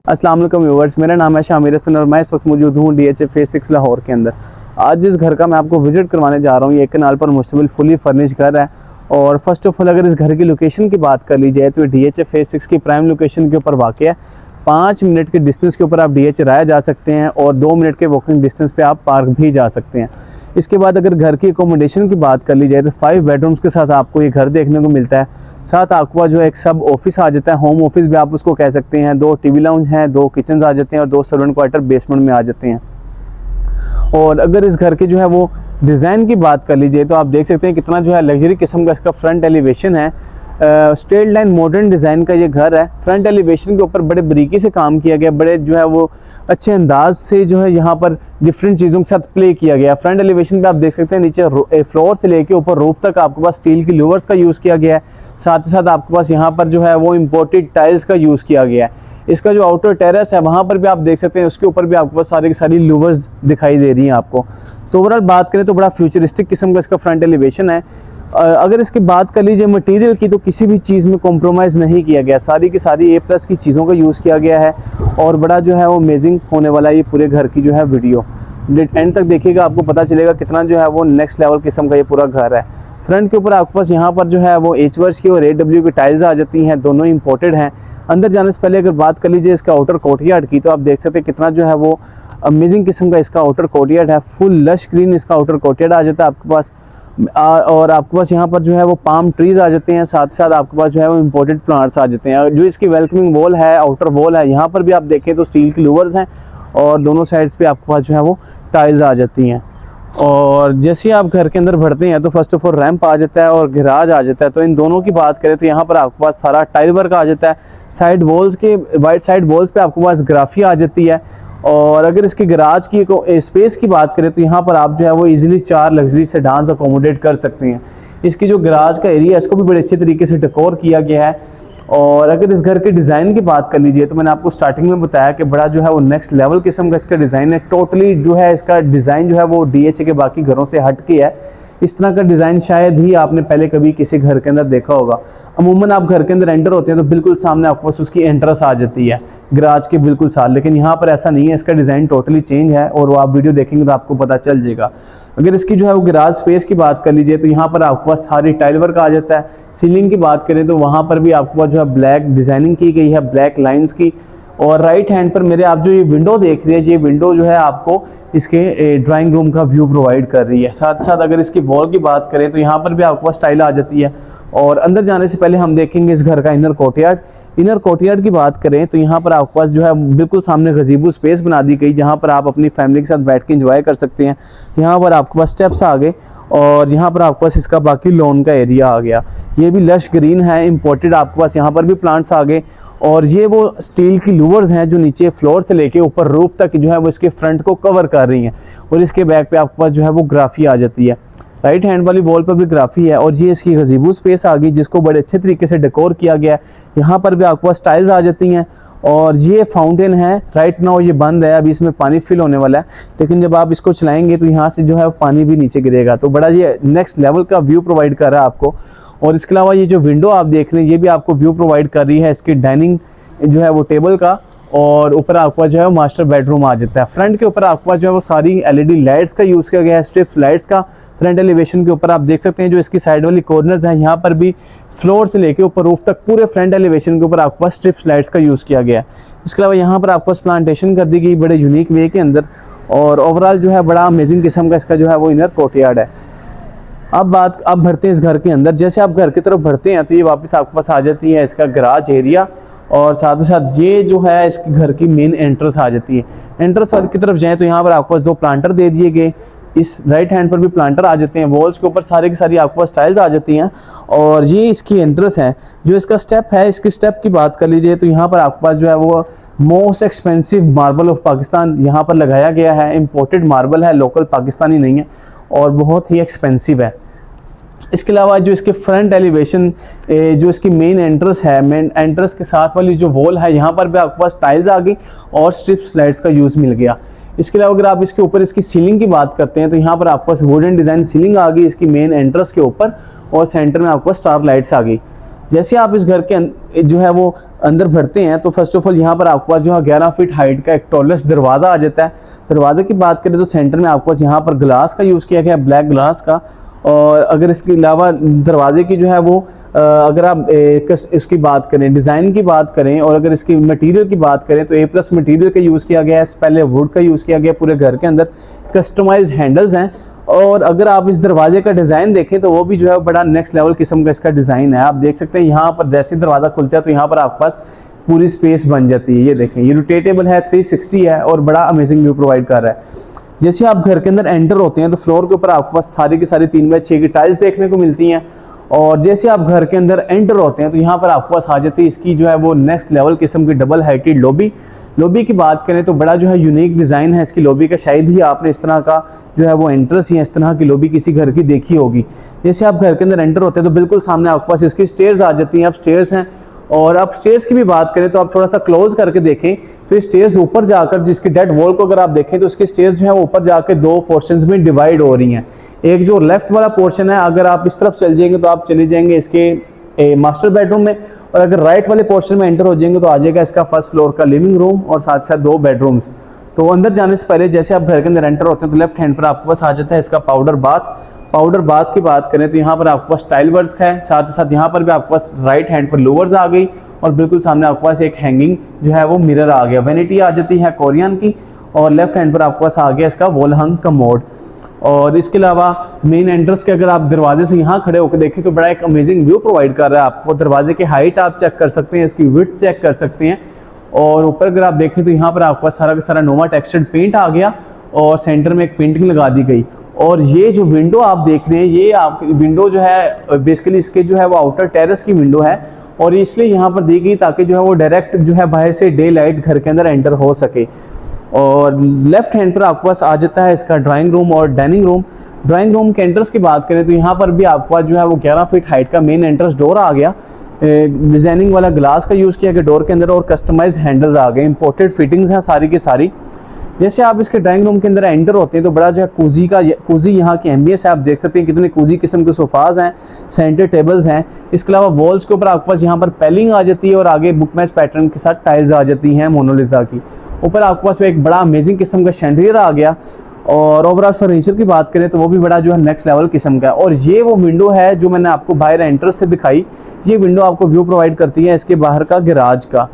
अस्सलाम वालेकुम व्यूअर्स, मेरा नाम है शामिर हसन और मैं इस वक्त मौजूद हूँ DHA फेज 6 लाहौर के अंदर। आज जिस घर का मैं आपको विज़िट करवाने जा रहा हूँ, ये एक कनाल पर मुश्तमिल फुली फर्निश घर है। और फर्स्ट ऑफ ऑल अगर इस घर की लोकेशन की बात कर ली जाए तो ये DHA फेज 6 की प्राइम लोकेशन के ऊपर वाक़ है। 5 मिनट के डिस्टेंस के ऊपर आप DHA राया जा सकते हैं और 2 मिनट के वॉकिंग डिस्टेंस पे आप पार्क भी जा सकते हैं। इसके बाद अगर घर की अकोमोडेशन की बात कर ली जाए तो 5 बेडरूम्स के साथ आपको ये घर देखने को मिलता है। साथ आपको जो एक सब ऑफिस आ जाता है, होम ऑफिस भी आप उसको कह सकते हैं। 2 टीवी लाउंज हैं, 2 किचन आ जाते हैं और 2 सर्वेंट क्वार्टर बेसमेंट में आ जाते हैं। और अगर इस घर के जो है वो डिज़ाइन की बात कर लीजिए तो आप देख सकते हैं कितना जो है लग्जरी किस्म का इसका फ्रंट एलिवेशन है। स्ट्रेट लाइन मॉडर्न डिज़ाइन का ये घर है। फ्रंट एलिवेशन के ऊपर बड़े बारीकी से काम किया गया, बड़े जो है वो अच्छे अंदाज से जो है यहाँ पर डिफरेंट चीज़ों के साथ प्ले किया गया। फ्रंट एलिवेशन पे आप देख सकते हैं नीचे फ्लोर से लेके ऊपर रूफ तक आपके पास स्टील की लूवर्स का यूज़ किया गया है। साथ ही साथ आपके पास यहाँ पर जो है वो इम्पोर्टेड टाइल्स का यूज़ किया गया है। इसका जो आउटर टेरेस है वहाँ पर भी आप देख सकते हैं, उसके ऊपर भी आपके पास सारी की सारी लूवर्स दिखाई दे रही हैं आपको। तो ओवरऑल बात करें तो बड़ा फ्यूचरिस्टिक किस्म का इसका फ्रंट एलिवेशन है। अगर इसकी बात कर लीजिए मटेरियल की तो किसी भी चीज़ में कॉम्प्रोमाइज़ नहीं किया गया, सारी की सारी A+ की चीज़ों का यूज़ किया गया है। और बड़ा जो है वो अमेजिंग होने वाला है ये पूरे घर की जो है वीडियो। एंड तक देखिएगा, आपको पता चलेगा कितना जो है वो नेक्स्ट लेवल किस्म का ये पूरा घर है। फ्रंट के ऊपर आपके पास यहाँ पर जो है वो HWRS की और AW की टाइल्स आ जाती हैं, दोनों इंपोर्टेड हैं। अंदर जाने से पहले अगर बात कर लीजिए इसका आउटर कोर्टयार्ड की तो आप देख सकते हैं कितना जो है वो अमेजिंग किस्म का इसका आउटर कोर्टयार्ड है। फुल लश ग्रीन इसका आउटर कोर्टयार्ड आ जाता है आपके पास। और आपके पास यहाँ पर जो है वो पाम ट्रीज़ आ जाते हैं, साथ साथ आपके पास जो है वो इम्पोर्टेड प्लांट्स आ जाते हैं। जो इसकी वेलकमिंग वॉल है, आउटर वॉल है, यहाँ पर भी आप देखें तो स्टील की लूवर्स हैं और दोनों साइड्स पे आपके पास जो है वो टाइल्स आ जाती हैं। और जैसे ही आप घर के अंदर बढ़ते हैं तो फर्स्ट ऑफ ऑल रैंप आ जाता है और गैराज आ जाता है। तो इन दोनों की बात करें तो यहाँ पर आपके पास सारा टाइल वर्क आ जाता है। साइड वॉल्स के वाइट साइड वॉल्स पे आपके पास ग्राफी आ जाती है। और अगर इसके गैराज की स्पेस की बात करें तो यहाँ पर आप जो है वो इजीली 4 लग्जरी सेडान्स अकोमोडेट कर सकते हैं। इसकी जो गैराज का एरिया है इसको भी बड़े अच्छे तरीके से डेकोर किया गया है। और अगर इस घर के डिज़ाइन की बात कर लीजिए तो मैंने आपको स्टार्टिंग में बताया कि बड़ा जो है वो नेक्स्ट लेवल किस्म का इसका डिज़ाइन है। टोटली जो है इसका डिज़ाइन जो है वो DHA के बाकी घरों से हट के है। इस तरह का डिज़ाइन शायद ही आपने पहले कभी किसी घर के अंदर देखा होगा। अमूमन आप घर के अंदर एंटर होते हैं तो बिल्कुल सामने आपके पास उसकी एंट्रेंस आ जाती है गराज के बिल्कुल साथ, लेकिन यहाँ पर ऐसा नहीं है। इसका डिज़ाइन टोटली चेंज है और वो आप वीडियो देखेंगे तो आपको पता चल जाएगा। अगर इसकी जो है वो गराज स्पेस की बात कर लीजिए तो यहाँ पर आपके पास सारी टाइल वर्क आ जाता है। सीलिंग की बात करें तो वहाँ पर भी आपके पास जो है ब्लैक डिज़ाइनिंग की गई है, ब्लैक लाइंस की। और राइट हैंड पर मेरे आप जो ये विंडो देख रहे हैं, ये विंडो जो है आपको इसके ड्राइंग रूम का व्यू प्रोवाइड कर रही है। साथ साथ अगर इसकी वॉल की बात करें तो यहाँ पर भी आपके पास टाइल आ जाती है। और अंदर जाने से पहले हम देखेंगे इस घर का इनर कोर्टयार्ड। इनर कोर्टयार्ड की बात करें तो यहाँ पर आपके पास जो है बिल्कुल सामने गज़ीबो स्पेस बना दी गई, जहाँ पर आप अपनी फैमिली के साथ बैठ के एंजॉय कर सकते हैं। यहाँ पर आपके पास स्टेप्स आ गए और यहाँ पर आपके पास इसका बाकी लॉन का एरिया आ गया। ये भी लश ग्रीन है, इंपोर्टेड आपके पास यहाँ पर भी प्लांट्स आ गए। और ये वो स्टील की लूवर्स हैं जो नीचे फ्लोर से लेके ऊपर रूफ तक जो है वो इसके फ्रंट को कवर कर रही हैं। और इसके बैक पे आपके पास जो है वो ग्राफी आ जाती है। राइट हैंड वाली वॉल पर भी ग्राफी है। और ये इसकी गज़ीबो स्पेस आ गई जिसको बड़े अच्छे तरीके से डेकोर किया गया है। यहाँ पर भी आपके पास टाइल्स आ जाती हैं। और ये फाउंटेन है, राइट नाउ ये बंद है, अभी इसमें पानी फिल होने वाला है, लेकिन जब आप इसको चलाएंगे तो यहाँ से जो है पानी भी नीचे गिरेगा। तो बड़ा ये नेक्स्ट लेवल का व्यू प्रोवाइड कर रहा है आपको। और इसके अलावा ये जो विंडो आप देख रहे हैं ये भी आपको व्यू प्रोवाइड कर रही है इसकी डाइनिंग जो है वो टेबल का। और ऊपर आपके पास जो है मास्टर बेडरूम आ जाता है। फ्रंट के ऊपर आपके पास जो है वो सारी LED लाइट्स का यूज़ किया गया है, स्ट्रिप लाइट्स का। फ्रंट एलिवेशन के ऊपर आप देख सकते हैं जो इसकी साइड वाली कॉर्नर्स हैं, यहाँ पर भी फ्लोर से लेके ऊपर रूफ तक पूरे फ्रंट एलिवेशन के ऊपर आपके पास स्ट्रिप लाइट्स का यूज़ किया गया है। इसके अलावा यहाँ पर आपके पास प्लांटेशन कर दी गई बड़े यूनिक वे के अंदर। और ओवरऑल जो है बड़ा अमेजिंग किस्म का इसका जो है वो इनर कोर्टयार्ड है। अब बढ़ते हैं इस घर के अंदर। जैसे आप घर की तरफ बढ़ते हैं तो ये वापस आपके पास आ जाती है इसका गराज एरिया। और साथ ही साथ ये जो है इसके घर की मेन एंट्रेंस आ जाती है। एंट्रेंस की तरफ जाएँ तो यहाँ पर आपके पास 2 प्लांटर दे दिए गए। इस राइट हैंड पर भी प्लांटर आ जाते हैं। वॉल्स के ऊपर सारी की सारी आपके पास टाइल्स आ जाती हैं। और ये इसकी एंट्रेंस है। जो इसका स्टेप है, इसकी स्टेप की बात कर लीजिए तो यहाँ पर आपके पास जो है वो most expensive marble of Pakistan यहाँ पर लगाया गया है। इम्पोर्टेड मार्बल है, लोकल पाकिस्तानी नहीं है और बहुत ही एक्सपेंसिव है। इसके अलावा जो इसके फ्रंट एलिवेशन जो इसकी मेन एंट्रेंस है, मेन एंट्रेंस के साथ वाली जो वॉल है यहाँ पर भी आपके पास टाइल्स आ गई और स्ट्रिप स्लाइड्स का यूज़ मिल गया। इसके अलावा अगर आप इसके ऊपर इसकी सीलिंग की बात करते हैं तो यहाँ पर आपके पास वुडन डिज़ाइन सीलिंग आ गई इसकी मेन एंट्रेंस के ऊपर और सेंटर में आपको स्टार लाइट्स आ गई। जैसे आप इस घर के जो है वो अंदर बढ़ते हैं तो फर्स्ट ऑफ ऑल यहाँ पर आपके पास जो है 11 फीट हाइट का एक टॉलेस्ट दरवाज़ा आ जाता है। दरवाजे की बात करें तो सेंटर में आपके पास यहाँ पर ग्लास का यूज़ किया गया है, ब्लैक ग्लास का। और अगर इसके अलावा दरवाजे की जो है वो अगर आप इसकी बात करें, डिज़ाइन की बात करें और अगर इसकी मटेरियल की बात करें तो A+ मटेरियल का यूज़ किया गया है, पहले वुड का यूज़ किया गया पूरे घर के अंदर। कस्टमाइज हैंडल्स हैं और अगर आप इस दरवाजे का डिज़ाइन देखें तो वो भी जो है बड़ा नेक्स्ट लेवल किस्म का इसका डिज़ाइन है। आप देख सकते हैं यहाँ पर जैसे दरवाज़ा खुलता है तो यहाँ पर आपके पास पूरी स्पेस बन जाती है। ये देखें, ये रोटेटेबल है, 360 है और बड़ा अमेजिंग व्यू प्रोवाइड कर रहा है। जैसे आप घर के अंदर एंटर होते हैं तो फ्लोर के ऊपर आपके पास सारी की सारी 3x6 की टाइल्स देखने को मिलती हैं। और जैसे आप घर के अंदर एंटर होते हैं तो यहाँ पर आपके पास आ जाती है इसकी जो है वो नेक्स्ट लेवल किस्म की डबल हाइटेड लॉबी की बात करें तो बड़ा जो है यूनिक डिज़ाइन है इसकी लॉबी का। शायद ही आपने इस तरह का जो है वो एंट्रेंस या इस तरह की लॉबी किसी घर की देखी होगी। जैसे आप घर के अंदर एंटर होते हैं तो बिल्कुल सामने आपके पास इसकी स्टेयर्स आ जाती हैं। अब स्टेयर्स हैं और अब स्टेयर्स की भी बात करें तो आप थोड़ा सा क्लोज करके देखें तो ये स्टेयर्स ऊपर जाकर, जिसकी डेड वॉल को अगर आप देखें तो इसके स्टेयर्स जो है ऊपर जाकर 2 पोर्शंस में डिवाइड हो रही हैं। एक जो लेफ्ट वाला पोर्शन है, अगर आप इस तरफ चल जाएंगे तो आप चले जाएंगे इसके मास्टर बेडरूम में, और अगर राइट वाले पोर्शन में एंटर हो जाएंगे तो आ जाएगा इसका फर्स्ट फ्लोर का लिविंग रूम और साथ साथ 2 बेडरूम्स। तो अंदर जाने से पहले जैसे आप घर के अंदर एंटर होते हैं तो लेफ्ट हैंड पर आपके पास आ जाता है इसका पाउडर बाथ की बात करें तो यहाँ पर आपके पास टाइल वर्क है, साथ ही साथ यहाँ पर भी आपके पास राइट हैंड पर लोवर्स आ गई और बिल्कुल सामने आपके पास एक हैंगिंग जो है वो मिरर आ गया। वैनिटी आ जाती है कोरियन की और लेफ्ट हैंड पर आपके पास आ गया इसका वॉल हंग कमोड। और इसके अलावा मेन एंट्रेंस के अगर आप दरवाजे से यहाँ खड़े होकर देखें तो बड़ा एक अमेजिंग व्यू प्रोवाइड कर रहा है आपको। दरवाजे की हाइट आप चेक कर सकते हैं, इसकी विड्थ चेक कर सकते हैं। और ऊपर अगर आप देखें तो यहाँ पर आपके पास सारा का सारा नोवा टेक्सचर्ड पेंट आ गया और सेंटर में एक पेंटिंग लगा दी गई। और ये जो विंडो आप देख रहे हैं, ये आप विंडो जो है बेसिकली इसके जो है वो आउटर टेरेस की विंडो है और इसलिए यहाँ पर दी गई ताकि जो है वो डायरेक्ट जो है बाहर से डे लाइट घर के अंदर एंटर हो सके। और लेफ्ट हैंड पर आपके पास आ जाता है इसका ड्राइंग रूम और डाइनिंग रूम। ड्राइंग रूम के एंट्रेंस की बात करें तो यहाँ पर भी आपके पास जो है वो 11 फीट हाइट का मेन एंट्रेंस डोर आ गया। डिजाइनिंग वाला ग्लास का यूज़ किया गया डोर के अंदर और कस्टमाइज हैंडल्स आ गए, इंपोर्टेड फिटिंग्स हैं सारी की सारी। जैसे आप इसके ड्राइंग रूम के अंदर एंटर होते हैं तो बड़ा जो है कूजी यहाँ की एम्बियंस है। आप देख सकते हैं कितने कूजी किस्म के सोफाज हैं, सेंटर टेबल्स हैं। इसके अलावा वॉल्स के ऊपर आपके पास यहाँ पर पैलिंग आ जाती है और आगे बुक मैच पैटर्न के साथ टाइल्स आ जाती हैं मोनालिसा की। ऊपर आपके पास एक बड़ा अमेजिंग किस्म का शैंडलियर आ गया। और ओवरऑल फर्नीचर की बात करें तो वो भी बड़ा जो है नेक्स्ट लेवल किस्म का है। और ये वो विंडो है जो मैंने आपको बाहर एंट्रेंस से दिखाई, ये विंडो आपको व्यू प्रोवाइड करती है इसके बाहर का गैराज का।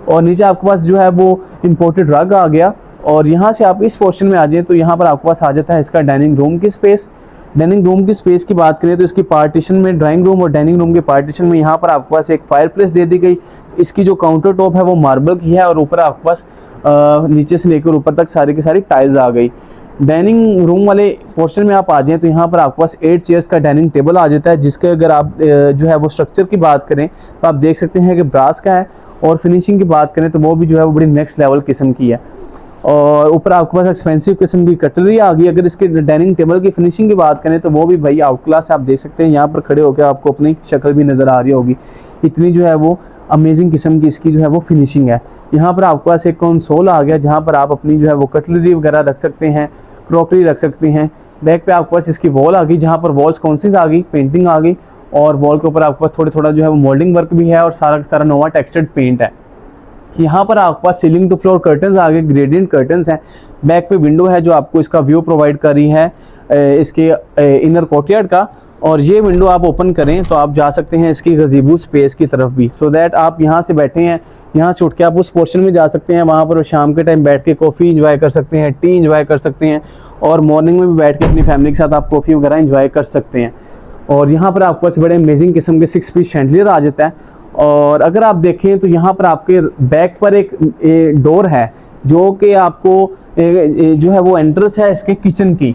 और नीचे आपके पास जो है वो इम्पोर्टेड रग आ गया। और यहाँ से आप इस पोर्शन में आ जाए तो यहाँ पर आपके पास आ जाता है इसका डाइनिंग रूम की स्पेस। डाइनिंग रूम की स्पेस की बात करें तो इसकी पार्टीशन में, ड्राइंग रूम और डाइनिंग रूम के पार्टीशन में यहाँ पर आपके पास एक फायर प्लेस दे दी गई। इसकी जो काउंटर टॉप है वो मार्बल की है और ऊपर आपके पास नीचे से लेकर ऊपर तक सारी की सारी टाइल्स आ गई। डाइनिंग रूम वाले पोर्शन में आप आ जाएं तो यहाँ पर आपके पास 8 चेयर्स का डाइनिंग टेबल आ जाता है, जिसके अगर आप जो है वो स्ट्रक्चर की बात करें तो आप देख सकते हैं कि ब्रास का है। और फिनिशिंग की बात करें तो वो भी जो है वो बड़ी नेक्स्ट लेवल किस्म की है। और ऊपर आपके पास एक्सपेंसिव किस्म की कटलरी आ गई। अगर इसके डाइनिंग टेबल की फिनिशिंग की बात करें तो वो भी भाई आउट क्लास है। आप देख सकते हैं यहाँ पर खड़े होकर आपको अपनी शक्ल भी नज़र आ रही होगी, इतनी जो है वो अमेजिंग किस्म की इसकी जो है वो फिनिशिंग है। यहाँ पर आपके पास एक कंसोल आ गया जहाँ पर आप अपनी जो है वो कटलरी वगैरह रख सकते हैं, क्रॉकरी रख सकते हैं। बैक पे आपके पास इसकी वॉल आ गई जहाँ पर वॉल्स कौनसीज आ गई, पेंटिंग आ गई। और वॉल के ऊपर आपके पास थोड़ा जो है वो मोल्डिंग वर्क भी है और सारा का सारा नोवा टेक्सचर्ड पेंट है। यहाँ पर आपके पास सीलिंग टू फ्लोर कर्टन्स आ गए, ग्रेडियंट कर्टन्स हैं। बैक पे विंडो है जो आपको इसका व्यू प्रोवाइड कर रही है इसके इनर कोर्टयार्ड का। और ये विंडो आप ओपन करें तो आप जा सकते हैं इसकी गज़ीबो स्पेस की तरफ भी, सो दैट आप यहाँ से बैठे हैं, यहाँ से उठ के आप उस पोर्शन में जा सकते हैं। वहाँ पर शाम के टाइम बैठ के कॉफ़ी इंजॉय कर सकते हैं, टी इंजॉय कर सकते हैं और मॉर्निंग में भी बैठ के अपनी फैमिली के साथ आप कॉफ़ी वगैरह इंजॉय कर सकते हैं। और यहाँ पर आपके पास बड़े अमेजिंग किस्म के 6 पीस शैंडलियर आ जाता है। और अगर आप देखें तो यहाँ पर आपके बैक पर एक डोर है जो कि आपको जो है वो एंट्रेंस है इसके किचन की।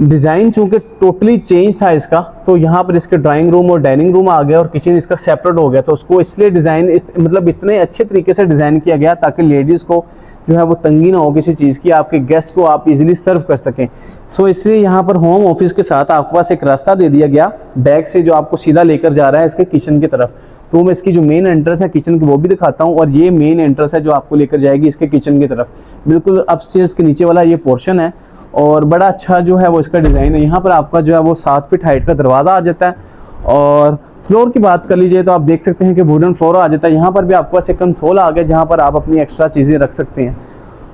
डिज़ाइन चूँकि टोटली चेंज था इसका, तो यहाँ पर इसके ड्राइंग रूम और डाइनिंग रूम आ गया और किचन इसका सेपरेट हो गया। तो उसको इसलिए डिज़ाइन मतलब इतने अच्छे तरीके से डिज़ाइन किया गया ताकि लेडीज़ को जो है वो तंगी ना हो किसी चीज़ की, आपके गेस्ट को आप इजीली सर्व कर सकें। सो इसलिए यहाँ पर होम ऑफिस के साथ आपके पास एक रास्ता दे दिया गया बैक से जो आपको सीधा लेकर जा रहा है इसके किचन की तरफ। तो मैं इसकी जो मेन एंट्रेंस है किचन की वो भी दिखाता हूँ। और ये मेन एंट्रेंस है जो आपको लेकर जाएगी इसके किचन की तरफ। बिल्कुल अपस्टेयर्स के नीचे वाला ये पोर्शन है और बड़ा अच्छा जो है वो इसका डिज़ाइन है। यहाँ पर आपका जो है वो 7 फीट हाइट का दरवाज़ा आ जाता है और फ्लोर की बात कर लीजिए तो आप देख सकते हैं कि वुडन फ्लोर आ जाता है। यहाँ पर भी आपके पास एक कंसोल आ गया जहाँ पर आप अपनी एक्स्ट्रा चीज़ें रख सकते हैं।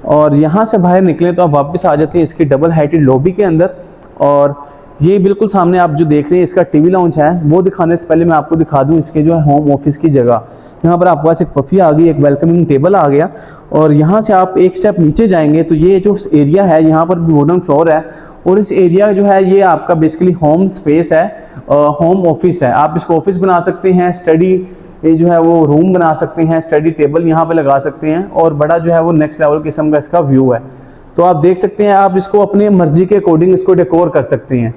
और यहाँ से बाहर निकले तो आप वापस आ जाते हैं इसकी डबल हाइटेड लॉबी के अंदर। और ये बिल्कुल सामने आप जो देख रहे हैं इसका टीवी लाउंज है, वो दिखाने से पहले मैं आपको दिखा दूं इसके जो है होम ऑफिस की जगह। यहाँ पर आपके पास एक पफी आ गई, एक वेलकमिंग टेबल आ गया। और यहाँ से आप एक स्टेप नीचे जाएंगे तो ये जो एरिया है यहाँ पर वुडन फ्लोर है, और इस एरिया जो है ये आपका बेसिकली होम स्पेस है, होम ऑफिस है। आप इसको ऑफिस बना सकते हैं, स्टडी ये जो है वो रूम बना सकते हैं, स्टडी टेबल यहाँ पे लगा सकते हैं, और बड़ा जो है वो नेक्स्ट लेवल किस्म का इसका व्यू है। तो आप देख सकते हैं, आप इसको अपनी मर्जी के अकॉर्डिंग इसको डेकोर कर सकते हैं।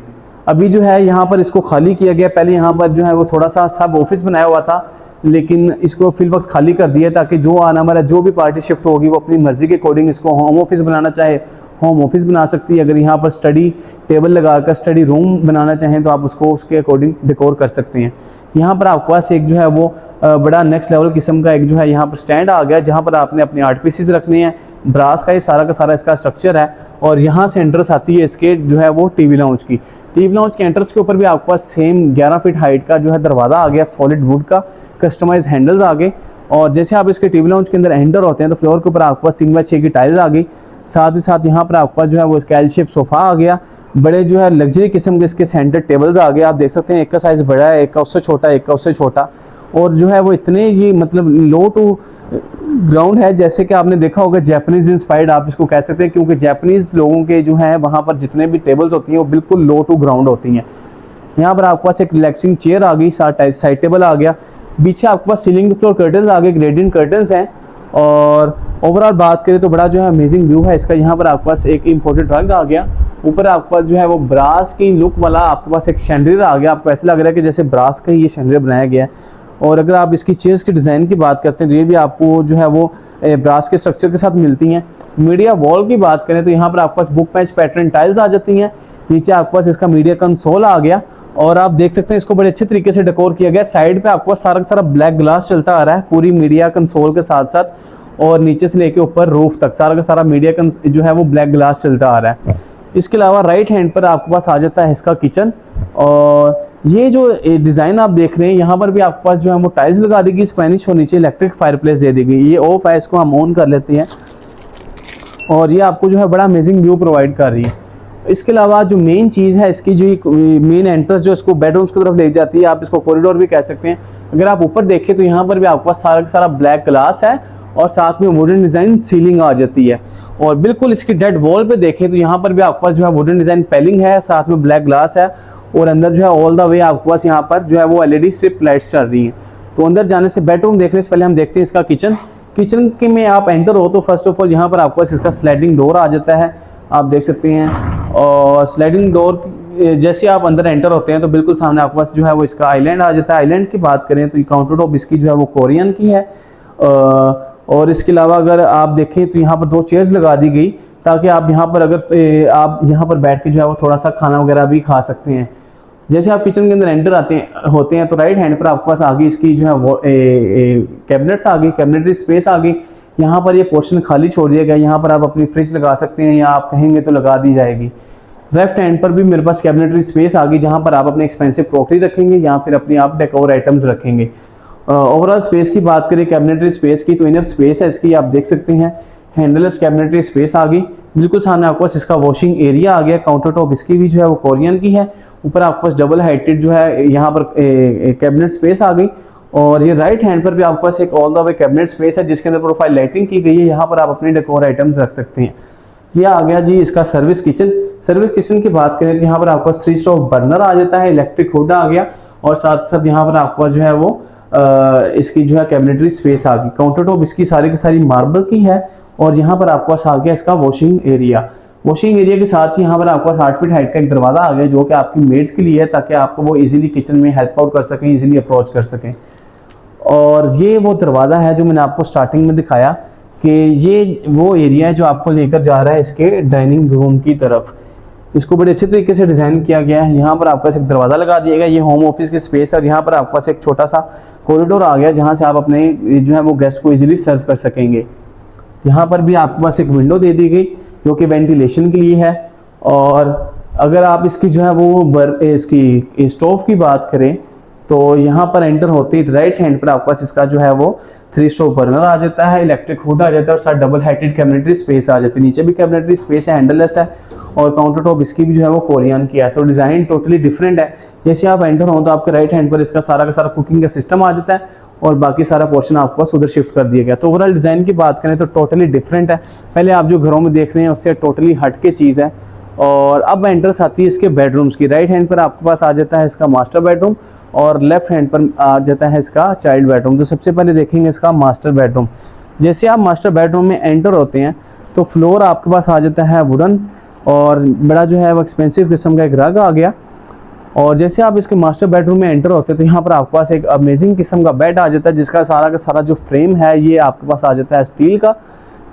अभी जो है यहाँ पर इसको खाली किया गया, पहले यहाँ पर जो है वो थोड़ा सा सब ऑफिस बनाया हुआ था, लेकिन इसको फिल वक्त खाली कर दिया ताकि जो आना वाला जो भी पार्टी शिफ्ट होगी वो अपनी मर्जी के अकॉर्डिंग इसको होम ऑफिस बनाना चाहे होम ऑफिस बना सकती है। अगर यहाँ पर स्टडी टेबल लगाकर स्टडी रूम बनाना चाहें तो आप उसको उसके अकॉर्डिंग डेकोर कर सकते हैं। यहाँ पर आपके पास एक जो है वो बड़ा नेक्स्ट लेवल किस्म का एक जो है यहाँ पर स्टैंड आ गया, जहाँ पर आपने अपने आर्ट पीसेस रखने हैं। ब्रास का ये सारा का सारा इसका स्ट्रक्चर है। और यहाँ से एंट्रेंस आती है इसके जो है वो टीवी लाउंज की। टीवी लाउंज के एंट्रेंस के ऊपर भी आपके पास सेम 11 फीट हाइट का जो है दरवाज़ा आ गया, सॉलिड वुड का, कस्टमाइज हैंडल्स आ गए। और जैसे आप इसके टीवी लाउंज के अंदर एंटर होते हैं तो फ्लोर के ऊपर आपके पास 3x6 की टाइल्स आ गई। साथ ही साथ यहाँ पर आपके पास जो है वो इसका एल शेप सोफ़ा आ गया। बड़े जो है लग्जरी किस्म के इसके सेंटर टेबल्स आ गए। आप देख सकते हैं एक का साइज़ बड़ा है, एक का उससे छोटा, एक का उससे छोटा। और जो है वो इतने ये मतलब लो टू ग्राउंड है, जैसे कि आपने देखा होगा जापानीज इंस्पायर्ड आप इसको कह सकते हैं, क्योंकि जापानीज लोगों के जो है वहाँ पर जितने भी टेबल्स होती हैं वो बिल्कुल लो टू ग्राउंड होती हैं। यहाँ पर आपके पास एक रिलैक्सिंग चेयर आ गई, साथ साइड टेबल आ गया। पीछे आपके पास सीलिंग टू फ्लोर कर्टन्स आ गए, ग्रेडियंट कर्टन्स हैं। और ओवरऑल बात करें तो बड़ा जो है अमेजिंग व्यू है इसका। यहाँ पर आपके पास एक इम्पोर्टेड रग आ गया। ऊपर आपके पास जो है वो ब्रास की लुक वाला आपके पास एक शैंडलियर आ गया। आपको ऐसा लग रहा है कि जैसे ब्रास का ही ये शैंडलियर बनाया गया है। और अगर आप इसकी चेयर्स की डिज़ाइन की बात करते हैं तो ये भी आपको जो है वो ब्रास के स्ट्रक्चर के साथ मिलती हैं। मीडिया वॉल की बात करें तो यहाँ पर आपके पास बुक मैच पैटर्न टाइल्स आ जाती हैं। नीचे आपके पास इसका मीडिया कंसोल आ गया। और आप देख सकते हैं इसको बड़े अच्छे तरीके से डेकोर किया गया। साइड पे आपको सारा का सारा ब्लैक ग्लास चलता आ रहा है पूरी मीडिया कंसोल के साथ साथ, और नीचे से लेके ऊपर रूफ तक सारा का सारा मीडिया जो है वो ब्लैक ग्लास चलता आ रहा है। इसके अलावा राइट हैंड पर आपके पास आ जाता है इसका किचन। और ये जो डिज़ाइन आप देख रहे हैं यहाँ पर भी आपके पास जो है वो टाइल्स लगा दी गई स्पेनिश, और नीचे इलेक्ट्रिक फायरप्लेस दे दी गई। ये ऑफ है, इसको हम ऑन कर लेते हैं। और ये आपको जो है बड़ा अमेजिंग व्यू प्रोवाइड कर रही है। इसके अलावा जो मेन चीज़ है इसकी जो मेन एंट्रेंस जो इसको बेडरूम्स की तरफ ले जाती है, आप इसको कॉरिडोर भी कह सकते हैं। अगर आप ऊपर देखें तो यहाँ पर भी आपके पास सारा का सारा ब्लैक ग्लास है, और साथ में वुडन डिज़ाइन सीलिंग आ जाती है। और बिल्कुल इसकी डेड वॉल पे देखें तो यहाँ पर भी आपके पास जो है वुडन डिज़ाइन पैलिंग है, साथ में ब्लैक ग्लास है। और अंदर जो है ऑल द वे आपके पास यहाँ पर जो है वो LED स्ट्रिप लाइट्स चल रही हैं। तो अंदर जाने से बेडरूम देखने से पहले हम देखते हैं इसका किचन। किचन के में आप एंटर हो तो फर्स्ट ऑफ ऑल यहाँ पर आपके पास इसका स्लाइडिंग डोर आ जाता है, आप देख सकते हैं। और स्लाइडिंग डोर जैसे आप अंदर एंटर होते हैं तो बिल्कुल सामने आपके पास जो है वो इसका आइलैंड आ जाता है। आइलैंड की बात करें तो काउंटर टॉप इसकी जो है वो कोरियन की है। और इसके अलावा अगर आप देखें तो यहाँ पर 2 चेयर्स लगा दी गई, ताकि आप यहाँ पर अगर आप यहाँ पर बैठ के जो है वो थोड़ा सा खाना वगैरह भी खा सकते हैं। जैसे आप किचन के अंदर एंटर होते हैं तो राइट हैंड पर आपके पास आ गई इसकी जो है वो कैबिनेट्स आ गई, कैबिनेटरी स्पेस आ गई। यहाँ पर ये पोर्शन खाली छोड़ दिया गया, यहाँ पर आप अपनी फ्रिज लगा सकते हैं, या आप कहेंगे तो लगा दी जाएगी। लेफ्ट हैंड पर भी मेरे पास कैबिनेटरी स्पेस आ गई, जहाँ पर आप अपने एक्सपेंसिव क्रॉकरी रखेंगे या फिर अपनी आप डेकोर आइटम्स रखेंगे। ओवरऑल स्पेस की बात करें कैबिनेटरी स्पेस की तो इनफ स्पेस है इसकी, आप देख सकते हैं। हैंडलेस कैबिनेटरी स्पेस आ गई। बिल्कुल सामने आपके पास इसका वॉशिंग एरिया आ गया। काउंटर टॉप इसकी भी जो है वो कोरियन की है। ऊपर आपके पास डबल हाइटेड जो है यहाँ पर कैबिनेट स्पेस आ गई। और ये राइट हैंड पर भी आपके पास एक all the way cabinet space है, जिसके अंदर प्रोफाइल लाइटिंग की गई है। यहाँ पर आप अपने डेकोर आइटम्स रख सकते हैं। ये आ गया जी इसका सर्विस किचन। सर्विस किचन की बात करें तो यहाँ पर आपके पास 3 स्टोव बर्नर आ जाता है, इलेक्ट्रिक हुड आ गया। और साथ साथ यहाँ पर आपका जो है वो इसकी जो है कैबिनेटरी स्पेस आ गई। काउंटर टॉप इसकी सारी की सारी मार्बल की है। और यहाँ पर आपके पास आ गया इसका वॉशिंग एरिया। वॉशिंग एरिया के साथ ही यहाँ पर आपको 8 फीट हाइट का एक दरवाजा आ गया, जो कि आपकी मेड्स के लिए है, ताकि आपको वो इजीली किचन में हेल्प आउट कर सकें, इजीली अप्रोच कर सकें। और ये वो दरवाज़ा है जो मैंने आपको स्टार्टिंग में दिखाया कि ये वो एरिया है जो आपको लेकर जा रहा है इसके डाइनिंग रूम की तरफ। इसको बड़े अच्छे तरीके से डिज़ाइन किया गया है। यहाँ पर आपके पास एक दरवाज़ा लगा दिया गया, ये होम ऑफिस की स्पेस है। और यहाँ पर आपके पास एक छोटा सा कॉरिडोर आ गया, जहाँ से आप अपने जो है वो गेस्ट को ईजिली सर्व कर सकेंगे। यहाँ पर भी आपके पास एक विंडो दे दी गई जो कि वेंटिलेशन के लिए है। और अगर आप इसकी जो है वो इसकी स्टोव की बात करें तो यहाँ पर एंटर होते ही राइट हैंड पर आपके पास इसका जो है वो 3 स्ट्रोक बर्नर आ जाता है, इलेक्ट्रिक हुड आ जाता है और साथ डबल हाइटेड कैबिनेटरी स्पेस आ जाती है। नीचे भी कैबिनेटरी स्पेस है, हैंडललेस है और काउंटर टॉप इसकी भी जो है वो कोरियन की है। तो डिज़ाइन टोटली डिफरेंट है। जैसे आप एंटर हो तो आपके राइट हैंड पर इसका सारा का सारा कुकिंग का सिस्टम आ जाता है और बाकी सारा पोर्शन आपके पास उधर शिफ्ट कर दिया गया। तो ओवरऑल डिज़ाइन की बात करें तो टोटली डिफरेंट है। पहले आप जो घरों में देख रहे हैं उससे टोटली हट के चीज़ है। और अब एंट्रेंस आती है इसके बेडरूम्स की। राइट हैंड पर आपके पास आ जाता है इसका मास्टर बेडरूम और लेफ्ट हैंड पर आ जाता है इसका चाइल्ड बेडरूम। तो सबसे पहले देखेंगे इसका मास्टर बेडरूम। जैसे आप मास्टर बेडरूम में एंटर होते हैं तो फ्लोर आपके पास आ जाता है वुडन और बड़ा जो है वो एक्सपेंसिव किस्म का एक रग आ गया। और जैसे आप इसके मास्टर बेडरूम में एंटर होते हैं तो यहाँ पर आपके पास एक अमेजिंग किस्म का बेड आ जाता है, जिसका सारा का सारा जो फ्रेम है ये आपके पास आ जाता है स्टील का।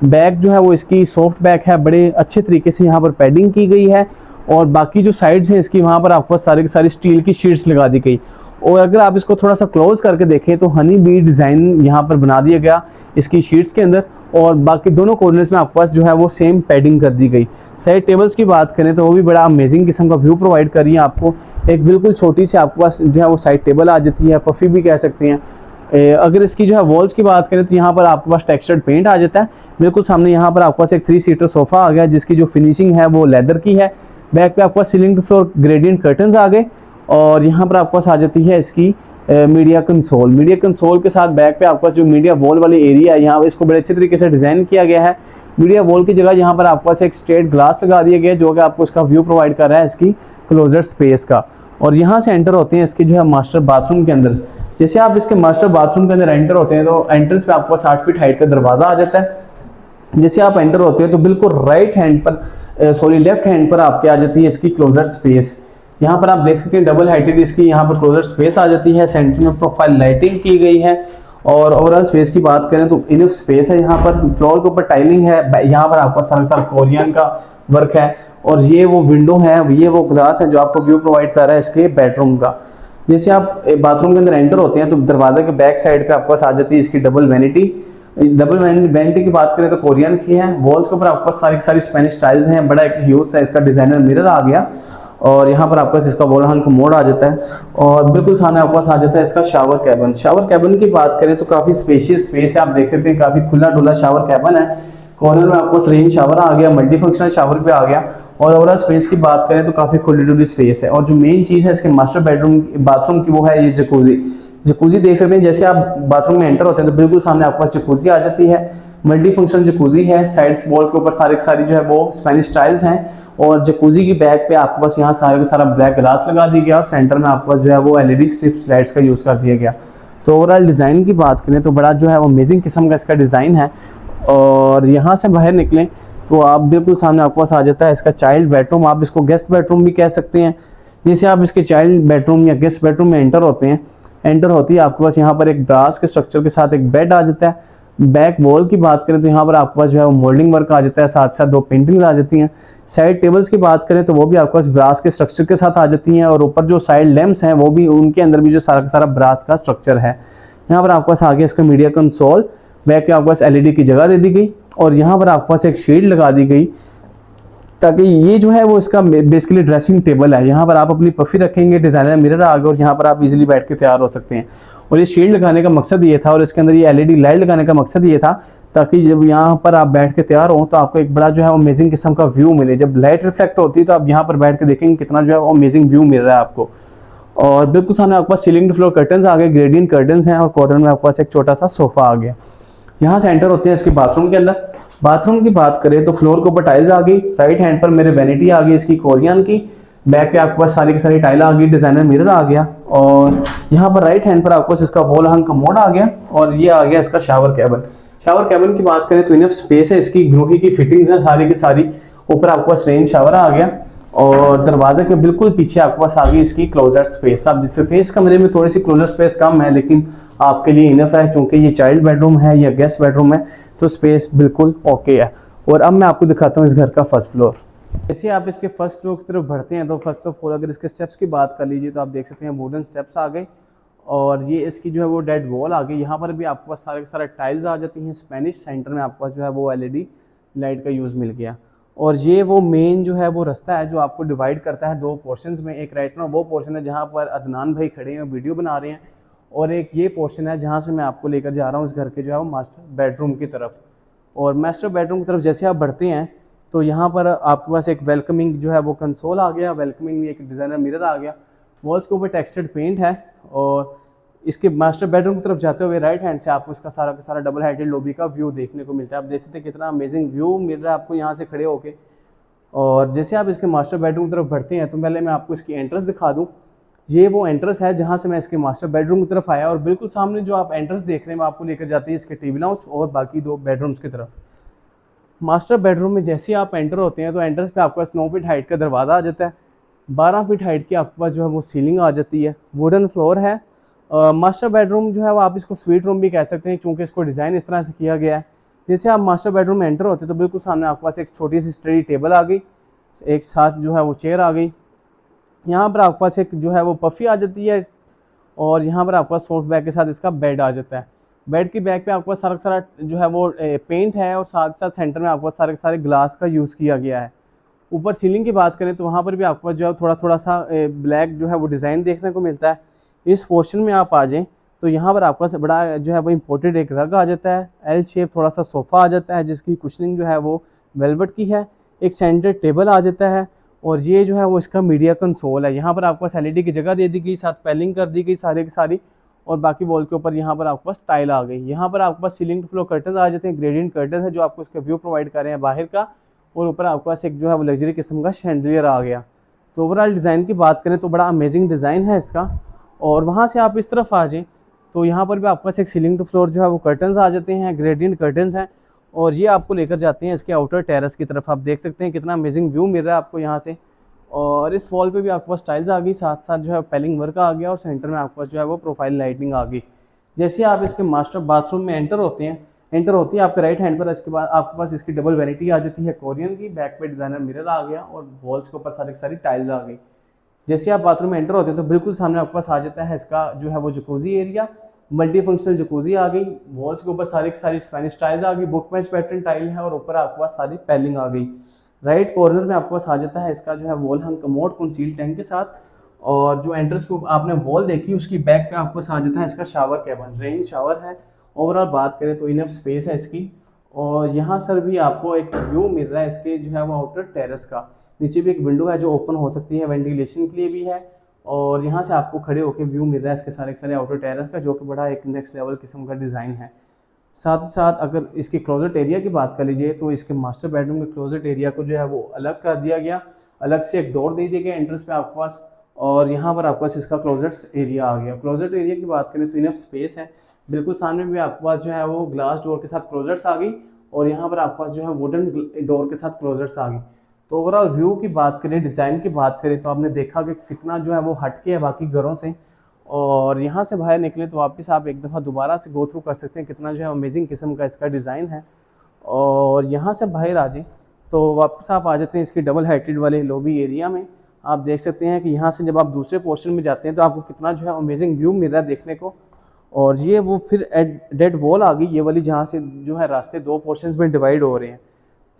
बैक जो है वो इसकी सॉफ्ट बैक है, बड़े अच्छे तरीके से यहाँ पर पैडिंग की गई है और बाकी जो साइड्स हैं इसकी वहाँ पर आपको सारी की सारी स्टील की शीट्स लगा दी गई। और अगर आप इसको थोड़ा सा क्लोज करके देखें तो हनी बी डिज़ाइन यहाँ पर बना दिया गया इसकी शीट्स के अंदर और बाकी दोनों कॉर्नर्स में आपके पास जो है वो सेम पैडिंग कर दी गई। साइड टेबल्स की बात करें तो वो भी बड़ा अमेजिंग किस्म का व्यू प्रोवाइड कर रही है आपको। एक बिल्कुल छोटी सी आपके पास जो है वो साइड टेबल आ जाती है, पफी भी कह सकते हैं। अगर इसकी जो है वॉल्स की बात करें तो यहाँ पर आपके पास टेक्सचर्ड पेंट आ जाता है। बिल्कुल सामने यहाँ पर आपके पास एक 3 सीटर सोफा आ गया जिसकी जो फिनिशिंग है वो लेदर की है। बैक पे आपके पास ceiling to floor gradient curtains आ गए और यहाँ पर आपके पास आ जाती है इसकी मीडिया कंसोल। मीडिया कंसोल के साथ बैक पे आपके पास जो मीडिया वॉल वाली एरिया है यहाँ इसको बड़े अच्छे तरीके से डिज़ाइन किया गया है। मीडिया वॉल की जगह यहाँ पर आपके पास एक स्ट्रेट ग्लास लगा दिया गया है जो कि आपको इसका व्यू प्रोवाइड कर रहा है इसकी क्लोजर स्पेस का। और यहाँ से एंटर होते हैं इसके जो है मास्टर बाथरूम के अंदर। जैसे आप इसके मास्टर बाथरूम के अंदर एंटर होते हैं तो एंट्रेंस पे आपको 60 फीट हाइट का दरवाजा आ जाता है। जैसे आप एंटर होते हैं तो बिल्कुल राइट हैंड पर लेफ्ट हैंड पर आपके आ जाती है इसकी क्लोजर स्पेस। यहाँ पर आप देख सकते हैं डबल हाइटेड इसकी यहाँ पर क्लोजर स्पेस आ जाती है। सेंटर में प्रोफाइल लाइटिंग की गई है और ओवरऑल स्पेस की बात करें तो इनफ स्पेस है। यहाँ पर फ्लोर के ऊपर टाइलिंग है, यहाँ पर आपका सारा कोरियन का वर्क है और ये वो विंडो है, ये वो ग्लास है जो आपको व्यू प्रोवाइड कर रहा है इसके बेडरूम का। जैसे आप बाथरूम के अंदर एंटर होते हैं तो दरवाजे के बैक साइड पे आपके पास आ जाती है इसकी डबल वैनिटी। डबल वैनिटी की बात करें तो कोरियन की है। वॉल्स के ऊपर आपके पास सारी सारी स्पेनिश टाइल्स हैं, बड़ा एक ह्यूज साइज का डिजाइनर मिरर आ गया और यहाँ पर आपके पास इसका वॉल हंग मोड आ जाता है और बिल्कुल सामने आपके पास आ जाता है इसका शावर कैबिन। शावर कैबिन की बात करें तो काफी स्पेशियस स्पेस है, आप देख सकते हैं काफी खुला डुला शावर कैबिन है। कॉर्नर में आपको रेन शावर आ गया, मल्टी फंक्शनल शावर भी आ गया और ओवरऑल स्पेस की बात करें तो काफी खुली डुली स्पेस है। और जो मेन चीज है इसके मास्टर बेडरूम बाथरूम की वो है ये जकूजी। जकूजी देख सकते हैं, जैसे आप बाथरूम में एंटर होते हैं तो बिल्कुल सामने आपके पास जकूजी आ जाती है। मल्टी फंक्शनल जकूजी है, साइड्स वॉल के ऊपर सारी जो है वो स्पेनिश टाइल्स हैं और जकूजी की बैक पे आपके पास यहाँ सारा का सारा ब्लैक ग्लास लगा दिया गया और सेंटर में आपके पास जो है वो एलईडी स्ट्रिप्स लाइट्स का यूज़ कर दिया गया। तो ओवरऑल डिज़ाइन की बात करें तो बड़ा जो है वो अमेजिंग किस्म का इसका डिज़ाइन है। और यहाँ से बाहर निकलें तो आप बिल्कुल सामने आपके पास आ जाता है इसका चाइल्ड बेडरूम, आप इसको गेस्ट बेडरूम भी कह सकते हैं। जैसे आप इसके चाइल्ड बेडरूम या गेस्ट बेडरूम में एंटर होते हैं, एंटर होती है आपके पास यहाँ पर एक ब्रास के स्ट्रक्चर के साथ एक बेड आ जाता है। बैक वॉल की बात करें तो यहाँ पर आपके पास जो है वो मोल्डिंग वर्क आ जाता है, साथ साथ 2 पेंटिंग्स आ जाती हैं। साइड टेबल्स की बात करें तो वो भी आपके पास ब्रास के स्ट्रक्चर के साथ आ जाती हैं और ऊपर जो साइड लैंप्स हैं वो भी उनके अंदर भी जो सारा का सारा ब्रास का स्ट्रक्चर है। यहाँ पर आपके पास आगे इसका मीडिया कंसोल, बैक पे आपके पास एलईडी की जगह दे दी गई और यहाँ पर आपके पास एक शेड लगा दी गई ताकि ये जो है वो इसका बेसिकली ड्रेसिंग टेबल है। यहाँ पर आप अपनी पफी रखेंगे, डिजाइनर मिरर आ गया और यहाँ पर आप इजीली बैठ के तैयार हो सकते हैं। और ये शेड लगाने का मकसद ये था और इसके अंदर ये एलईडी लाइट लगाने का मकसद ये था ताकि जब यहाँ पर आप बैठ के तैयार हो तो आपको एक बड़ा जो है वो अमेजिंग किस्म का व्यू मिले। जब लाइट रिफ्लेक्ट होती है तो आप यहाँ पर बैठ के देखेंगे कितना जो है वो अमेजिंग व्यू मिल रहा है आपको। और बिल्कुल सामने आपके पास सीलिंग टू फ्लोर कर्टन्स आ गए, ग्रेडियंट कर्टन्स हैं और कॉर्नर में आपके पास एक छोटा सा सोफा आ गया। यहाँ से एंटर होते हैं इसके बाथरूम के अंदर। बाथरूम की बात करें तो फ्लोर के ऊपर टाइल्स आ गई, राइट हैंड पर मेरे वैनिटी आ गई इसकी कोरियन की। बैक पे आपके पास सारी की सारी टाइल आ गई, डिजाइनर मिरर आ गया और यहाँ पर राइट हैंड पर आपको इसका वॉल हंग का मोड आ गया और ये आ गया इसका शावर कैबिन। शावर कैबिन की बात करें तो इनफ स्पेस है, इसकी ग्रोही की फिटिंग्स है सारी की सारी। ऊपर आपके पास रेन शावर आ गया और दरवाजे के बिल्कुल पीछे आपके पास आ गई इसकी क्लोजर स्पेस। आप देख सकते हैं इस कमरे में थोड़ी सी क्लोजर स्पेस कम है लेकिन आपके लिए इनफ है क्योंकि ये चाइल्ड बेडरूम है या गेस्ट बेडरूम है तो स्पेस बिल्कुल ओके है। और अब मैं आपको दिखाता हूँ इस घर का फर्स्ट फ्लोर। जैसे आप इसके फर्स्ट फ्लोर की तरफ बढ़ते हैं तो फर्स्ट ऑफ ऑल अगर इसके स्टेप्स की बात कर लीजिए तो आप देख सकते हैं वुडन स्टेप्स आ गए और ये इसकी जो है वो डेड वॉल आ गई। यहाँ पर भी आपके पास सारे के सारे टाइल्स आ जाती हैं स्पेनिश। सेंटर में आपके पास जो है वो एलईडी लाइट का यूज़ मिल गया और ये वो मेन जो है वो रास्ता है जो आपको डिवाइड करता है दो पोर्शंस में। एक राइट में वो पोर्शन है जहाँ पर अदनान भाई खड़े हैं वीडियो बना रहे हैं, और एक ये पोर्शन है जहाँ से मैं आपको लेकर जा रहा हूँ इस घर के जो है वो मास्टर बेडरूम की तरफ। और मास्टर बेडरूम की तरफ जैसे आप बढ़ते हैं तो यहाँ पर आपके पास एक वेलकमिंग जो है वो कंसोल आ गया, वेलकमिंग में एक डिज़ाइनर मिरर आ गया, वॉल्स के ऊपर टेक्सचर्ड पेंट है। और इसके मास्टर बेडरूम की तरफ जाते हुए राइट हैंड से आपको इसका सारा का सारा डबल हाइटेड लॉबी का व्यू देखने को मिलता है। आप देख सकते हैं कितना अमेजिंग व्यू मिल रहा है आपको यहाँ से खड़े होके। और जैसे आप इसके मास्टर बेडरूम की तरफ बढ़ते हैं तो पहले मैं आपको इसकी एंट्रेंस दिखा दूँ। ये वो एंट्रेंस है जहाँ से मैं इसके मास्टर बेडरूम की तरफ आया, और बिल्कुल सामने जो आप एंट्रेंस देख रहे हैं मैं आपको लेकर जाती है इसके टीवी लाउंज और बाकी दो बेडरूम्स की तरफ। मास्टर बेडरूम में जैसे ही आप एंटर होते हैं तो एंट्रेंस पे आपके पास 9 फीट हाइट का दरवाज़ा आ जाता है, 12 फीट हाइट की आपके पास जो है वो सीलिंग आ जाती है, वुडन फ्लोर है। मास्टर बेडरूम जो है वो आप इसको स्वीट रूम भी कह सकते हैं क्योंकि इसको डिज़ाइन इस तरह से किया गया है। जैसे आप मास्टर बेडरूम में एंटर होते हैं तो बिल्कुल सामने आपके पास एक छोटी सी स्टडी टेबल आ गई, एक साथ जो है वो चेयर आ गई। यहाँ पर आपके पास एक जो है वो पफ़ी आ जाती है, और यहाँ पर आपके पास सॉफ्ट बैग के साथ इसका बेड आ जाता है। बेड की बैग पे आपके पास सारा सारा जो है वो पेंट है, और साथ साथ सेंटर में आपके पास सारे सारे ग्लास का यूज़ किया गया है। ऊपर सीलिंग की बात करें तो वहाँ पर भी आपके पास जो है थोड़ा थोड़ा सा ब्लैक जो है वो डिज़ाइन देखने को मिलता है। इस पोर्शन में आप आ जाएँ तो यहाँ पर आपके पास बड़ा जो है वो इम्पोर्टेड एक रग आ जाता है, एल शेप थोड़ा सा सोफ़ा आ जाता है जिसकी कुशनिंग जो है वो वेलवेट की है, एक सेंटर टेबल आ जाता है, और ये जो है वो इसका मीडिया कंसोल है। यहाँ पर आपके पास एलईडी की जगह दे दी गई, साथ पैलिंग कर दी गई सारी की सारी, और बाकी वॉल के ऊपर यहाँ पर आपके पास टाइल आ गई। यहाँ पर आपके पास सीलिंग टू फ्लोर कर्टन आ जाते हैं, ग्रेडियंट कर्टन है जो आपको इसका व्यू प्रोवाइड कर रहे हैं बाहर का, और ऊपर आपके पास एक जो है वो लग्जरी किस्म का शैंडलियर आ गया। तो ओवरऑल डिज़ाइन की बात करें तो बड़ा अमेजिंग डिज़ाइन है इसका। और वहाँ से आप इस तरफ आ जाएँ तो यहाँ पर भी आपके पास एक सीलिंग टू फ्लोर जो है वो कर्टन्स आ जाते हैं, ग्रेडियंट कर्टन्स हैं, और ये आपको लेकर जाते हैं इसके आउटर टेरेस की तरफ। आप देख सकते हैं कितना अमेजिंग व्यू मिल रहा है आपको यहाँ से। और इस वॉल पे भी आपके पास टाइल्स आ गई, साथ साथ जो है पेलिंग वर्क आ गया, और सेंटर में आपके पास जो है वो प्रोफाइल लाइटिंग आ गई। जैसे आप इसके मास्टर बाथरूम में एंटर होते हैं, एंटर होती है आपके राइट हैंड पर, इसके बाद आपके पास इसकी डबल वैनिटी आ जाती है कोरियन की, बैक पे डिज़ाइनर मिरर आ गया, और वॉल्स के ऊपर सारी सारी टाइल्स आ गई। जैसे आप बाथरूम में एंटर होते हैं तो बिल्कुल सामने आपके पास आ जाता है इसका जो है वो jacuzzi area, multi functional jacuzzi आ गई, वॉल्स के ऊपर सारी सारी स्पेनिश टाइल्स आ गई, बुक मैच पैटर्न टाइल है, और ऊपर आपके पास सारी पैलिंग आ गई। राइट कॉर्नर में आपके पास आ जाता है इसका जो है वॉल हंग कमोड कंसील टैंक के साथ, और जो एंट्रेंस को आपने वॉल देखी उसकी बैक पे आपको आ जाता है इसका शावर कैबिन, रेन शावर है। ओवरऑल बात करें तो इनफ स्पेस है इसकी। और यहाँ सर भी आपको एक व्यू मिल रहा है इसके जो है वो आउटर टेरेस का, नीचे भी एक विंडो है जो ओपन हो सकती है, वेंटिलेशन के लिए भी है। और यहाँ से आपको खड़े होकर व्यू मिल रहा है इसके सारे सारे आउटर टेरेस का, जो कि बड़ा एक नेक्स्ट लेवल किस्म का डिज़ाइन है। साथ ही साथ अगर इसके क्लोजेट एरिया की बात कर लीजिए तो इसके मास्टर बेडरूम के क्लोजेट एरिया को जो है वो अलग कर दिया गया, अलग से एक डोर दे दिया गया एंट्रेंस पे आपके पास, और यहाँ पर आपके पास इसका क्लोजेट एरिया आ गया। क्लोजेट एरिया की बात करें तो इनफ स्पेस है, बिल्कुल सामने भी आपके पास जो है वो ग्लास डोर के साथ क्लोजेट्स आ गई, और यहाँ पर आपके पास जो है वुडन डोर के साथ क्लोजेट्स आ गई। तो ओवरऑल व्यू की बात करें, डिज़ाइन की बात करें, तो आपने देखा कि कितना जो है वो हटके है बाकी घरों से। और यहाँ से बाहर निकले तो वापस आप एक दफ़ा दोबारा से गो थ्रू कर सकते हैं कितना जो है अमेजिंग किस्म का इसका डिज़ाइन है। और यहाँ से बाहर आ जाए तो वापस आप आ जाते हैं इसकी डबल हाइटेड वाले लॉबी एरिया में। आप देख सकते हैं कि यहाँ से जब आप दूसरे पोर्शन में जाते हैं तो आपको कितना जो है अमेजिंग व्यू मिल रहा है देखने को। और ये वो फिर डेड वॉल आ गई ये वाली, जहाँ से जो है रास्ते दो पोर्शंस में डिवाइड हो रहे हैं।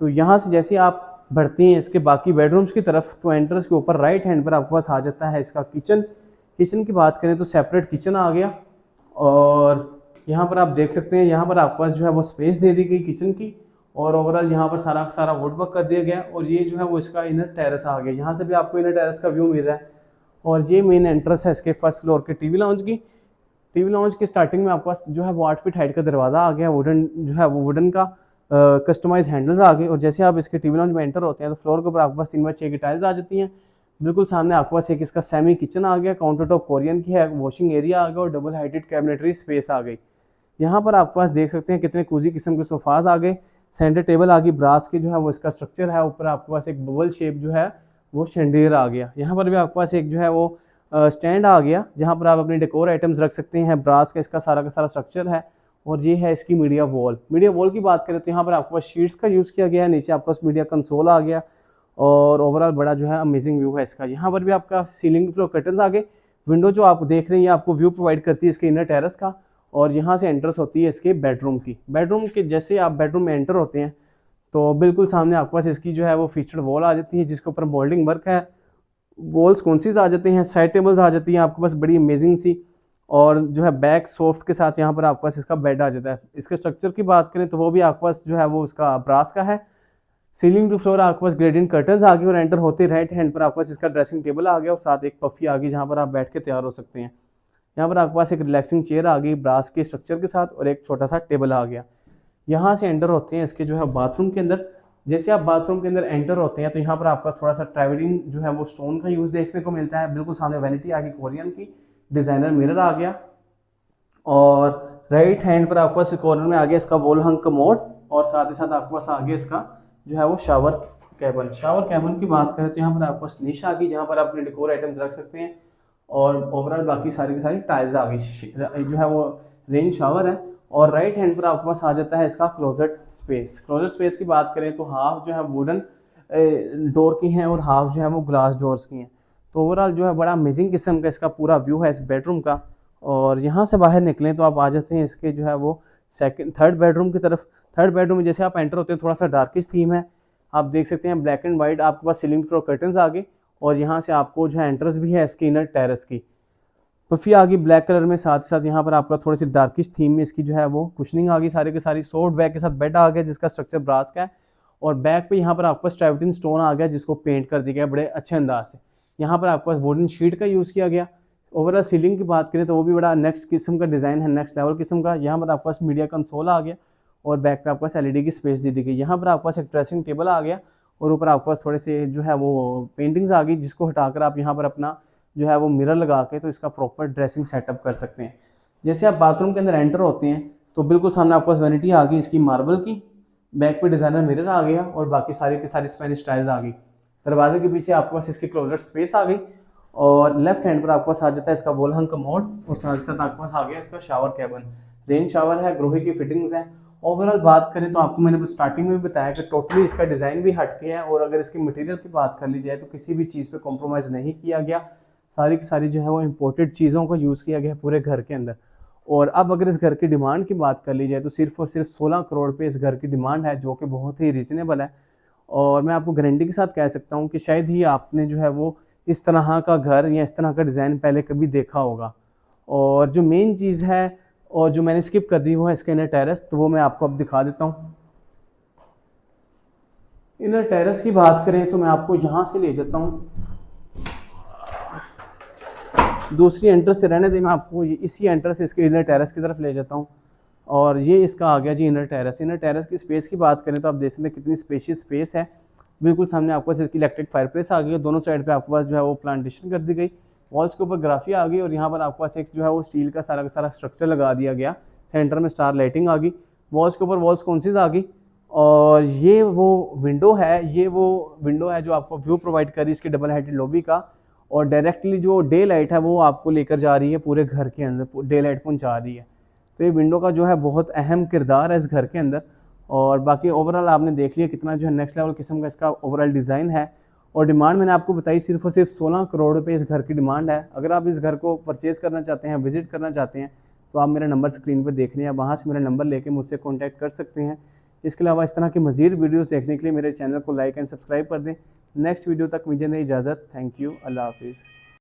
तो यहाँ से जैसे आप बढ़ती हैं इसके बाकी बेडरूम्स की तरफ तो एंट्रेंस के ऊपर राइट हैंड पर आपके पास आ जाता है इसका किचन। किचन की बात करें तो सेपरेट किचन आ गया, और यहाँ पर आप देख सकते हैं यहाँ पर आपके पास जो है वो स्पेस दे दी गई किचन की, और ओवरऑल यहाँ पर सारा सारा वुड वर्क कर दिया गया। और ये जो है वो इसका इनर टेरेस आ गया, यहाँ से भी आपको इनर टेरेस का व्यू मिल रहा है। और ये मेन एंट्रेंस है इसके फर्स्ट फ्लोर के टीवी लाउंज की। टीवी लाउंज की स्टार्टिंग में आपके पास जो है वो 8 फीट हाइट का दरवाज़ा आ गया, वुडन जो है वो वुडन का कस्टमाइज हैंडल्स आ गए। और जैसे आप इसके टीवी लाउंज में एंटर होते हैं तो फ्लोर के ऊपर आपके पास 3x6 की टाइल्स आ जाती हैं। बिल्कुल सामने आपके पास एक इसका सेमी किचन आ गया, काउंटर टॉप कोरियन की है, वॉशिंग एरिया आ गया, और डबल हाइटेड कैबिनेटरी स्पेस आ गई। यहाँ पर आपके पास देख सकते हैं कितने कूजी किस्म के सोफाज आ गए, सेंटर टेबल आ गई, ब्रास की जो है वो इसका स्ट्रक्चर है, ऊपर आपके पास एक बबल शेप जो है वो शैंडिलियर आ गया। यहाँ पर भी आपके पास एक जो है वो स्टैंड आ गया जहाँ पर आप अपने डेकोर आइटम्स रख सकते हैं, ब्रास का इसका सारा स्ट्रक्चर है। और ये है इसकी मीडिया वॉल। मीडिया वॉल की बात करें तो यहाँ पर आपके पास शीट्स का यूज़ किया गया है, नीचे आपके पास मीडिया कंसोल आ गया, और ओवरऑल बड़ा जो है अमेजिंग व्यू है इसका। यहाँ पर भी आपका सीलिंग फ्लोर कर्टन्स आ गए, विंडो जो आप देख रहे हैं आपको व्यू प्रोवाइड करती है इसके इनर टेरेस का। और यहाँ से एंट्रेंस होती है इसके बेडरूम की। बेडरूम के जैसे आप बेडरूम में एंटर होते हैं तो बिल्कुल सामने आपके पास इसकी जो है वो फीचर्ड वॉल आ जाती है जिसके ऊपर मोल्डिंग वर्क है। वॉल्स कौन सी आ जाती हैं, साइड टेबल्स आ जाती हैं आपके पास बड़ी अमेजिंग सी, और जो है बैक सॉफ्ट के साथ यहाँ पर आपके पास इसका बेड आ जाता है। इसके स्ट्रक्चर की बात करें तो वो भी आपके पास जो है वो उसका ब्रास का है। सीलिंग टू फ्लोर आपके पास ग्रेडियंट कर्टन्स आ गए और एंटर होते राइट हैंड पर आपके पास इसका ड्रेसिंग टेबल आ गया और साथ एक पफी आ गई जहाँ पर आप बैठ के तैयार हो सकते हैं। यहाँ पर आपके पास एक रिलैक्सिंग चेयर आ गई ब्रास के स्ट्रक्चर के साथ और एक छोटा सा टेबल आ गया। यहाँ से एंटर होते हैं इसके जो है बाथरूम के अंदर। जैसे आप बाथरूम के अंदर एंटर होते हैं तो यहाँ पर आपका थोड़ा सा ट्रैवलिंग जो है वो स्टोन का यूज़ देखने को मिलता है। बिल्कुल सामने वैनिटी आ गई कोरियन की, डिज़ाइनर मिरर आ गया और राइट हैंड पर आपके पास कॉर्नर में आ गया इसका वॉल हंग कमोड और साथ ही साथ आपके पास आ गया इसका जो है वो शावर कैबिन। शावर कैबिन की बात करें तो यहाँ पर आपके पास निश आ गई जहाँ पर आप अपने डेकोर आइटम्स रख सकते हैं और ओवरऑल बाकी सारी की सारी टाइल्स आ गई जो है वो रेन शावर है। और राइट हैंड पर आपके पास आ जाता है इसका क्लोजेट स्पेस। क्लोजेट स्पेस की बात करें तो हाफ जो है वुडन डोर की हैं और हाफ जो है वो ग्लास डोर्स की हैं। तो ओवरऑल जो है बड़ा अमेजिंग किस्म का इसका पूरा व्यू है इस बेडरूम का। और यहाँ से बाहर निकलें तो आप आ जाते हैं इसके जो है वो थर्ड बेडरूम की तरफ। थर्ड बेडरूम में जैसे आप एंटर होते हैं थोड़ा सा डार्किश थीम है, आप देख सकते हैं ब्लैक एंड वाइट आपके पास सीलिंग फ्लोर कर्टन्स आ गए और यहाँ से आपको जो है एंट्रेंस भी है इसकी इनर टेरेस की। पफी आ गई ब्लैक कलर में, साथ साथ यहाँ पर आपका थोड़ी सी डार्किश थीम में इसकी जो है वो कुशनिंग आ गई सारी की सारी। सॉफ्ट बैक के साथ बेड आ गया जिसका स्ट्रक्चर ब्रास का है और बैक पे यहाँ पर आपका स्ट्राइवटिन स्टोन आ गया जिसको पेंट कर दिया गया बड़े अच्छे अंदाज से। यहाँ पर आपके पास वुडन शीट का यूज़ किया गया। ओवरऑल सीलिंग की बात करें तो वो भी बड़ा नेक्स्ट किस्म का डिज़ाइन है, नेक्स्ट लेवल किस्म का। यहाँ पर आपके पास मीडिया कंसोल आ गया और बैक पे आपके पास एलईडी की स्पेस दी गई। यहाँ पर आपके पास एक ड्रेसिंग टेबल आ गया और ऊपर आपके पास थोड़े से जो है वो पेंटिंग्स आ गई जिसको हटाकर आप यहाँ पर अपना जो है वो मिरर लगा के तो इसका प्रॉपर ड्रेसिंग सेटअप कर सकते हैं। जैसे आप बाथरूम के अंदर एंटर होते हैं तो बिल्कुल सामने आपके पास वैनिटी आ गई इसकी मार्बल की, बैक पे डिज़ाइनर मिरर आ गया और बाकी सारी की सारी स्पेनिश टाइल्स आ गई। दरवाजे के पीछे आपके पास इसकी क्लोजेट स्पेस आ गई और लेफ्ट हैंड पर आपके पास आ जाता है इसका वॉल हंग कमोड और साथ ही साथ आपके पास आ गया इसका शावर कैबिन। रेन शावर है, ग्रोही की फिटिंग्स हैं। ओवरऑल बात करें तो आपको मैंने स्टार्टिंग में भी बताया कि टोटली इसका डिज़ाइन भी हटके है और अगर इसके मटेरियल की बात कर ली जाए तो किसी भी चीज़ पे कॉम्प्रोमाइज़ नहीं किया गया। सारी की सारी जो है वो इम्पोर्टेड चीज़ों का यूज़ किया गया पूरे घर के अंदर। और अब अगर इस घर की डिमांड की बात कर ली जाए तो सिर्फ और सिर्फ 16 करोड़ पे इस घर की डिमांड है जो कि बहुत ही रीज़नेबल है। और मैं आपको गारंटी के साथ कह सकता हूँ कि शायद ही आपने जो है वो इस तरह का घर या इस तरह का डिज़ाइन पहले कभी देखा होगा। और जो मेन चीज़ है और जो मैंने स्किप कर दी वो है इसका इनर टेरेस, तो वो मैं आपको अब दिखा देता हूँ। इनर टेरेस की बात करें तो मैं आपको यहाँ से ले जाता हूँ, दूसरी एंट्रेंस से रहने दें, मैं आपको इसी एंट्रेंस से इसके इनर टेरेस की तरफ ले जाता हूँ। और ये इसका आ गया जी इनर टेरेस। इनर टेरेस की स्पेस की बात करें तो आप देख सकते हैं कितनी स्पेशियस स्पेस है। बिल्कुल सामने आपको इसकी इलेक्ट्रिक फायरप्लेस आ गई है, दोनों साइड पे आपके पास जो है वो प्लांटेशन कर दी गई, वॉल्स के ऊपर ग्राफी आ गई और यहाँ पर आपके पास एक जो है वो स्टील का सारा स्ट्रक्चर लगा दिया गया। सेंटर में स्टार लाइटिंग आ गई, वॉल्स के ऊपर वॉल्स कौनसीज आ गई। और ये वो विंडो है जो आपको व्यू प्रोवाइड कर रही है इसकी डबल हेडेड लॉबी का। और डायरेक्टली जो डे लाइट है वो आपको लेकर जा रही है पूरे घर के अंदर, डे लाइट पहुँचा रही है। तो ये विंडो का जो है बहुत अहम किरदार है इस घर के अंदर। और बाकी ओवरऑल आपने देख लिया कितना जो है नेक्स्ट लेवल किस्म का इसका ओवरऑल डिज़ाइन है। और डिमांड मैंने आपको बताई सिर्फ और सिर्फ 16 करोड़ रुपए इस घर की डिमांड है। अगर आप इस घर को परचेज़ करना चाहते हैं, विजिट करना चाहते हैं तो आप मेरा नंबर स्क्रीन पर देख लें, आप वहाँ से मेरा नंबर लेके मुझसे कॉन्टैक्ट कर सकते हैं। इसके अलावा इस तरह की मज़ीद वीडियोज़ देखने के लिए मेरे चैनल को लाइक एंड सब्सक्राइब कर दें। नेक्स्ट वीडियो तक मुझे नहीं इजाज़त। थैंक यू, अल्लाह हाफिज़।